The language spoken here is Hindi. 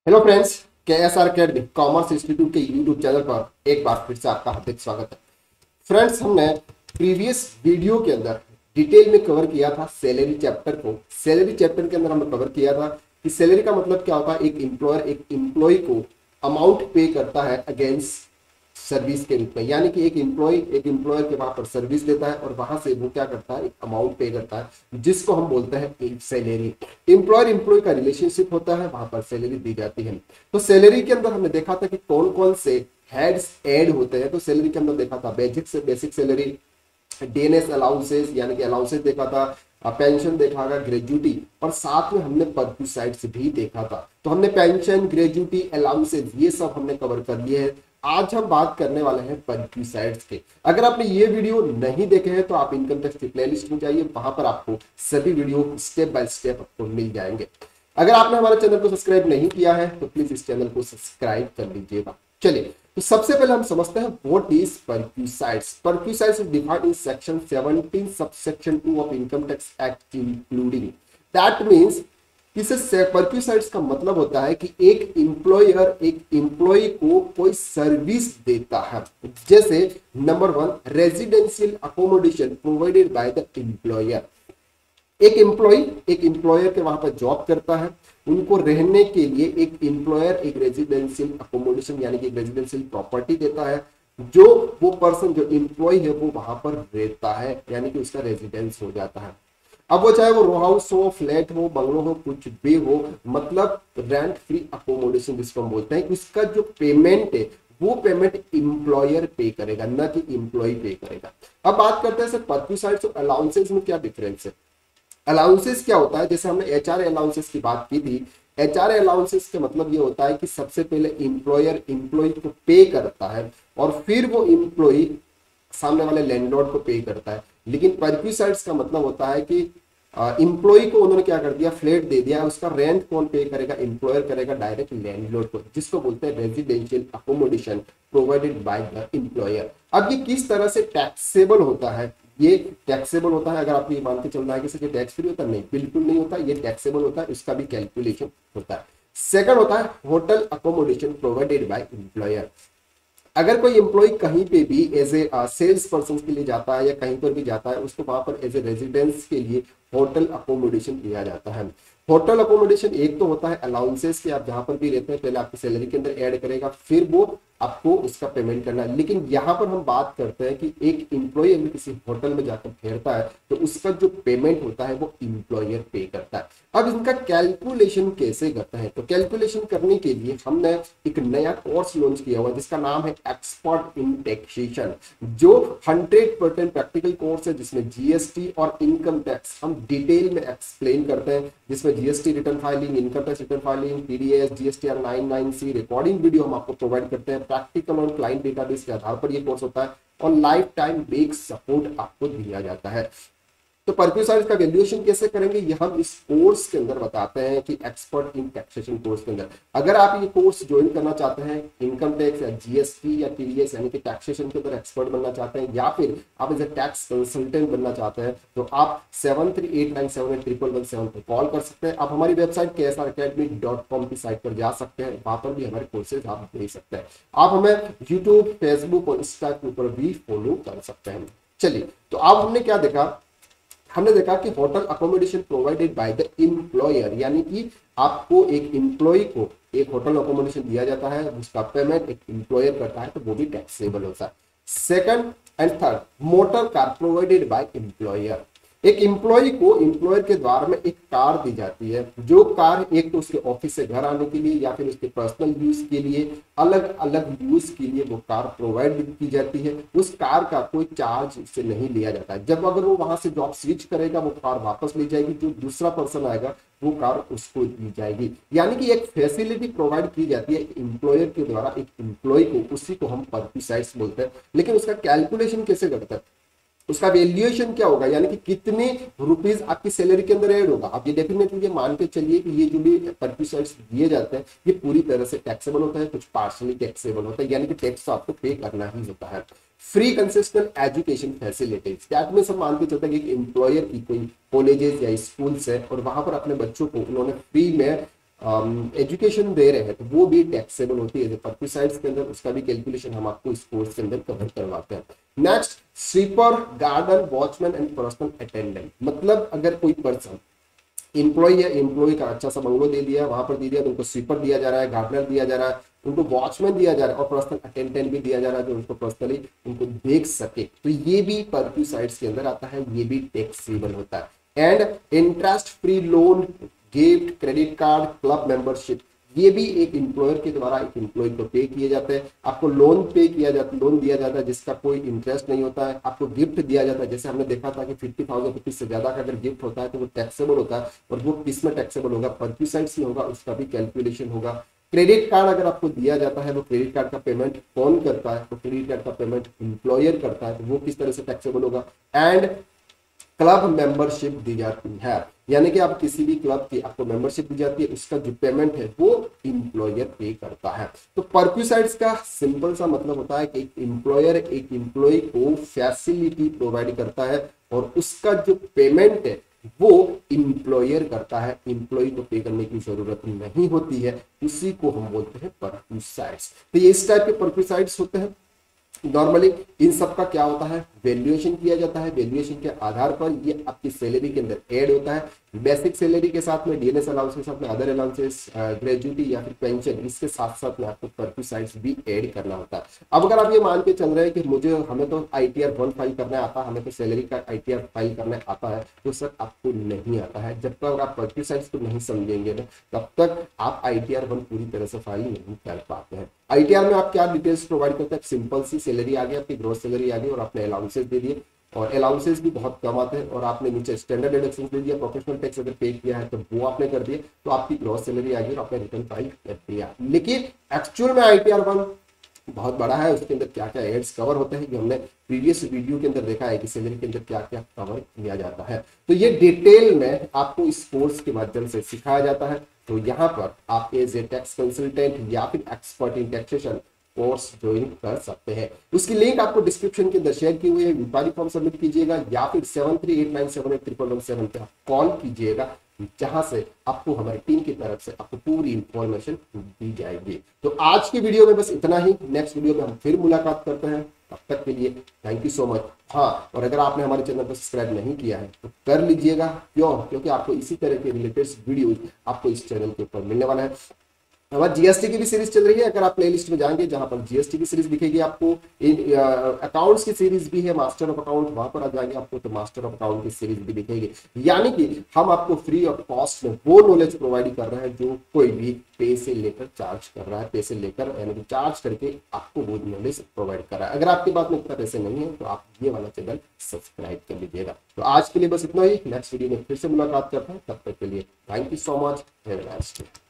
Hello friends, KSR academy commerce institute के यूट्यूब चैनल पर एक बार फिर से आपका हार्दिक स्वागत है। फ्रेंड्स, हमने प्रीवियस वीडियो के अंदर डिटेल में कवर किया था सैलरी चैप्टर को। सैलरी चैप्टर के अंदर हमने कवर किया था कि सैलरी का मतलब क्या होता है। एक एम्प्लॉयर एक एम्प्लॉय को अमाउंट पे करता है अगेंस्ट सर्विस के रूप में, यानी कि एक एम्प्लॉयर के वहां पर सर्विस देता है और वहां से वो क्या करता है, एक अमाउंट पे करता है जिसको हम बोलते हैं सैलरी। एम्प्लॉयर एम्प्लॉय का रिलेशनशिप होता है, वहां पर सैलरी दी जाती है। तो सैलरी के अंदर हमने देखा था कि कौन कौन से हेड्स ऐड होते हैं। तो सैलरी के अंदर देखा था बेसिक सैलरी, डीएनएस अलाउंसेस यानी कि अलाउंसेस देखा था, पेंशन देखा था, ग्रेजुटी, और साथ में हमने परक्यूसाइड्स भी देखा था। तो हमने पेंशन, ग्रेजुटी, अलाउंसेस ये सब हमने कवर कर लिए हैं। आज हम बात करने वाले हैं परक्यूसाइड्स के। अगर आपने ये वीडियो नहीं देखे हैं तो आप इनकम टैक्स की प्लेलिस्ट में जाइए, वहां पर आपको सभी वीडियो स्टेप बाय स्टेप आपको मिल जाएंगे। अगर आपने हमारे चैनल को सब्सक्राइब नहीं किया है तो प्लीज इस चैनल को सब्सक्राइब कर लीजिएगा। चलिए, तो सबसे पहले हम समझते हैं what is perquisites. Perquisites is defined in section 17 subsection 2 of income tax act including. That means इसे परक्यूसाइड्स का मतलब होता है कि एक एम्प्लॉयर एक एम्प्लॉय को कोई सर्विस देता है। जैसे number 1, residential accommodation provided by the employer. एक एम्प्लॉयर के वहां पर जॉब करता है, उनको रहने के लिए एक एम्प्लॉयर एक रेजिडेंशियल अकोमोडेशन यानी कि रेजिडेंशियल प्रॉपर्टी देता है, जो वो पर्सन जो एम्प्लॉय है वो वहां पर रहता है, यानी कि उसका रेजिडेंस हो जाता है। अब वो चाहे वो रो हाउस हो, फ्लैट हो, बंगलो हो, कुछ भी हो, मतलब रेंट फ्री अकोमोडेशन जिसको हम बोलते हैं, उसका जो पेमेंट है वो पेमेंट एम्प्लॉयर पे करेगा, ना कि एम्प्लॉय पे करेगा। अब बात करते हैं सर परक्यूसाइड्स और अलाउंसेस में क्या डिफरेंस है। अलाउंसेस क्या होता है, जैसे हमने एचआर अलाउंसेस की बात की थी। एचआर अलाउंसेस का मतलब ये होता है कि सबसे पहले एम्प्लॉयर एम्प्लॉय को पे करता है और फिर वो एम्प्लॉय सामने वाले लैंडलॉर्ड को पे करता है। लेकिन परक्यूसाइड्स का मतलब होता है कि एम्प्लॉय को उन्होंने क्या कर दिया, फ्लैट दे दिया, उसका रेंट कौन पे करेगा, एम्प्लॉयर करेगा डायरेक्ट लैंडलॉर्ड को, जिसको बोलते हैं residential accommodation provided by the employer. अब ये किस तरह से टैक्सेबल होता है, ये टैक्सेबल होता है। अगर आपको ये मान के चलना है कि टैक्स फ्री होता है, नहीं, बिल्कुल नहीं होता, ये टैक्सेबल होता है, इसका भी कैलकुलेशन होता है। सेकंड होता है hotel accommodation provided by employer. अगर कोई एम्प्लॉय कहीं पे भी एज ए सेल्स पर्सन के लिए जाता है या कहीं पर भी जाता है, उसको वहां पर एज ए रेजिडेंस के लिए होटल अकोमोडेशन दिया जाता है। होटल अकोमोडेशन एक तो होता है अलाउंसेस के, आप जहां पर भी रहते हैं पहले आपकी सैलरी के अंदर ऐड करेगा, फिर वो आपको उसका पेमेंट करना है। लेकिन यहाँ पर हम बात करते हैं कि एक एम्प्लॉय अगर किसी होटल में जाकर ठहरता है तो उसका जो पेमेंट होता है वो एम्प्लॉयर पे करता है। अब इनका कैलकुलेशन कैसे करता है, तो कैलकुलेशन करने के लिए हमने एक नया कोर्स लॉन्च किया हुआ जिसका नाम है एक्सपर्ट इन टैक्सेशन, जो 100% प्रैक्टिकल कोर्स है, जिसमें जीएसटी और इनकम टैक्स हम डिटेल में एक्सप्लेन करते हैं, जिसमें GST return filing, income tax return filing, PDS, GSTR 99C recording video हम आपको प्रोवाइड करते हैं। प्रैक्टिकल और क्लाइंट डेटाबेस के आधार पर ये कोर्स होता है और लाइफ टाइम बेक सपोर्ट आपको दिया जाता है। तो परक्यूसाइड्स का वैल्यूएशन कैसे करेंगे ये हम इस कोर्स के अंदर बताते हैं कि एक्सपर्ट इन टैक्सेशन कोर्स के अंदर। अगर आप ये कोर्स ज्वाइन करना चाहते हैं, इनकम टैक्स या जीएसटी या टीडीएस यानी कि टैक्सेशन के अंदर एक्सपर्ट बनना चाहते हैं, या फिर आप एज ए टैक्स कंसल्टेंट बनना चाहते हैं, तो आप 7389781117 पर कॉल कर सकते हैं। आप हमारी वेबसाइट ksracademy.com की साइट पर जा सकते हैं, वहां पर भी हमारे कोर्सेज आप देख सकते हैं। आप हमें यूट्यूब, फेसबुक और इंस्टा के ऊपर भी फॉलो कर सकते हैं। चलिए, तो अब हमने क्या देखा, हमने देखा कि hotel accommodation provided by the employer, यानी कि आपको एक एम्प्लॉय को एक होटल अकोमोडेशन दिया जाता है, उसका पेमेंट एक एम्प्लॉयर करता है, तो वो भी टैक्सेबल होता है। Second and third, motor car provided by employer. एक एम्प्लॉय को एम्प्लॉयर के द्वारा में एक कार दी जाती है, जो कार एक तो उसके ऑफिस से घर आने के लिए या फिर उसके पर्सनल यूज के लिए, अलग अलग यूज के लिए वो कार प्रोवाइड की जाती है। उस कार का कोई चार्ज उससे नहीं लिया जाता है। जब अगर वो वहां से जॉब स्विच करेगा, वो कार वापस ले जाएगी, जो दूसरा पर्सन आएगा वो कार उसको दी जाएगी। यानी कि एक फैसिलिटी प्रोवाइड की जाती है एम्प्लॉयर के द्वारा एक एम्प्लॉय को, उसी को हम परक्यूसाइड्स बोलते हैं। लेकिन उसका कैलकुलेशन कैसे करता है, उसका वैल्यूएशन क्या होगा, यानी कि कितने रुपीस आपकी सैलरी के अंदर ऐड होगा। आप ये डेफिनेटली ये मान के चलिए कि ये जो भी परक्यूसाइड्स दिए जाते हैं ये पूरी तरह से टैक्सेबल होता है, कुछ पार्शली टैक्सेबल होता है, यानी कि टैक्स तो आपको पे करना ही होता है। Free consistent education facilities, that में सब मान के चलते हैं कि एम्प्लॉयर की कोई कॉलेजेस या स्कूल्स है और वहां पर अपने बच्चों को उन्होंने फ्री में एजुकेशन दे रहे हैं तो वो भी टैक्सेबल होती है पर्क्विसाइड्स के अंदर। उसका भी कैलकुलेशन हम आपको इस कोर्स के अंदर कवर करवाते हैं। Next, sweeper, garden, watchman and personal attendant. मतलब अगर कोई पर्सन एम्प्लॉय है, एम्प्लॉय का अच्छा सा बंगलो दे दिया, वहां पर दे दिया, तो उनको स्वीपर दिया जा रहा है, गार्डनर दिया जा रहा है, उनको वॉचमैन दिया जा रहा है और पर्सनल अटेंडेंट भी दिया जा रहा है जो उनको पर्सनली उनको देख सके। तो ये भी पर्क्विसाइड्स के अंदर आता है, ये भी टैक्सेबल होता है। And interest free loan, gift, credit card, club membership, ये भी एक एम्प्लॉयर के द्वारा एक एम्प्लॉय को पे किए जाते हैं। आपको लोन पे किया जाता, लोन दिया जाता है जिसका कोई इंटरेस्ट नहीं होता है। आपको गिफ्ट दिया जाता है, जैसे हमने देखा था कि 50,000 रुपीज से ज्यादा का अगर गिफ्ट होता है तो वो टैक्सेबल होता है। और वो किस में टैक्सेबल होगा, पर्क्विसाइड्स में होगा, उसका भी कैलकुलेशन होगा। क्रेडिट कार्ड अगर आपको दिया जाता है, वो क्रेडिट कार्ड का पेमेंट कौन करता है, तो क्रेडिट कार्ड का पेमेंट एम्प्लॉयर करता है, तो वो किस तरह से टैक्सेबल होगा। एंड क्लब मेंबरशिप दी जाती है, यानी कि आप किसी भी क्लब की आपको मेंबरशिप दी जाती है, उसका जो पेमेंट है वो एम्प्लॉयर पे करता है। तो पर्क्विसाइड्स का सिंपल सा मतलब होता है कि एक एम्प्लॉयर एक एम्प्लॉय को फैसिलिटी प्रोवाइड करता है और उसका जो पेमेंट है वो एम्प्लॉयर करता है, एम्प्लॉय को पे करने की जरूरत नहीं होती है। उसी को हम बोलते हैं पर्क्विसाइड्स। तो ये इस टाइप के पर्क्विसाइड्स होते हैं। नॉर्मली इन सब का क्या होता है, वैल्यूएशन किया जाता है। वैल्यूएशन के आधार पर ये आपकी सैलरी के अंदर ऐड होता है। बेसिक सैलरी के साथ में डीएनएस अलाउंस के साथ में अदर अलाउंसेस, ग्रेजुटी या फिर पेंशन, इसके साथ साथ में आपको पर्क्विसाइड्स भी ऐड करना होता है। अब अगर आप ये मान के चल रहे हैं कि हमें तो ITR 1 फाइल करना आता है, हमें तो सैलरी का ITR फाइल करना आता है, तो सर आपको नहीं आता है। जब तक आप पर्क्विसाइड्स को नहीं समझेंगे ना, तब तक आप ITR 1 पूरी तरह से फाइल नहीं कर पाते हैं। ITR में आप क्या डिटेल्स प्रोवाइड करते हैं, सिंपल सी सैलरी आ गई, आपकी ग्रोस सैलरी आ गई और आपने अलाउंसेस दे दिए, और अलाउंसेस भी बहुत कम आते हैं, और आपने नीचे स्टैंडर्ड डिडक्शन दे दिया, प्रोफेशनल टैक्स अगर पे किया है तो वो आपने कर दिया, तो आपकी ग्रोस सैलरी आ गई और आपने रिटर्न फाइल कर दिया। लेकिन एक्चुअल में ITR 1 बहुत बड़ा है, उसके अंदर क्या क्या एड्स कवर होते हैं, ये हमने प्रीवियस वीडियो के अंदर देखा है कि सैलरी के अंदर क्या क्या कवर किया जाता है। तो ये डिटेल में आपको इस कोर्स के माध्यम से सिखाया जाता है। तो यहाँ पर आप एज ए टैक्स कंसल्टेंट या फिर expert in taxation course join कर सकते हैं। उसकी लिंक आपको डिस्क्रिप्शन के अंदर शेयर की हुई है। इंक्वायरी फॉर्म सबमिट कीजिएगा या फिर 7389781117 पे आप कॉल कीजिएगा, जहां से आपको हमारी टीम की तरफ से आपको पूरी इंफॉर्मेशन दी जाएगी। तो आज की वीडियो में बस इतना ही। नेक्स्ट वीडियो में हम फिर मुलाकात करते हैं, तब तक के लिए थैंक यू सो मच। हाँ, और अगर आपने हमारे चैनल को सब्सक्राइब नहीं किया है तो कर लीजिएगा। क्यों? क्योंकि आपको इसी तरह के रिलेटेड वीडियो आपको इस चैनल के ऊपर मिलने वाला है। हमारी जीएसटी की भी सीरीज चल रही है, अगर आप प्लेलिस्ट में जाएंगे जहां पर जीएसटी की सीरीज दिखेगी आपको, अकाउंट्स की सीरीज भी है, मास्टर ऑफ अकाउंट, वहां पर आ जाएंगे आपको तो मास्टर ऑफ अकाउंट की सीरीज भी दिखेगी। यानी कि हम आपको फ्री ऑफ कॉस्ट में वो नॉलेज प्रोवाइड कर रहे हैं जो कोई भी पैसे लेकर चार्ज कर रहा है, पैसे लेकर यानी कि चार्ज करके आपको वो नॉलेज प्रोवाइड कर रहा है। अगर आपके पास में इतना पैसे नहीं है तो आप ये वाला चैनल सब्सक्राइब कर लीजिएगा। तो आज के लिए बस इतना ही। नेक्स्ट वीडियो में फिर से मुलाकात करते हैं, तब तक के लिए thank you so much. Have a nice day.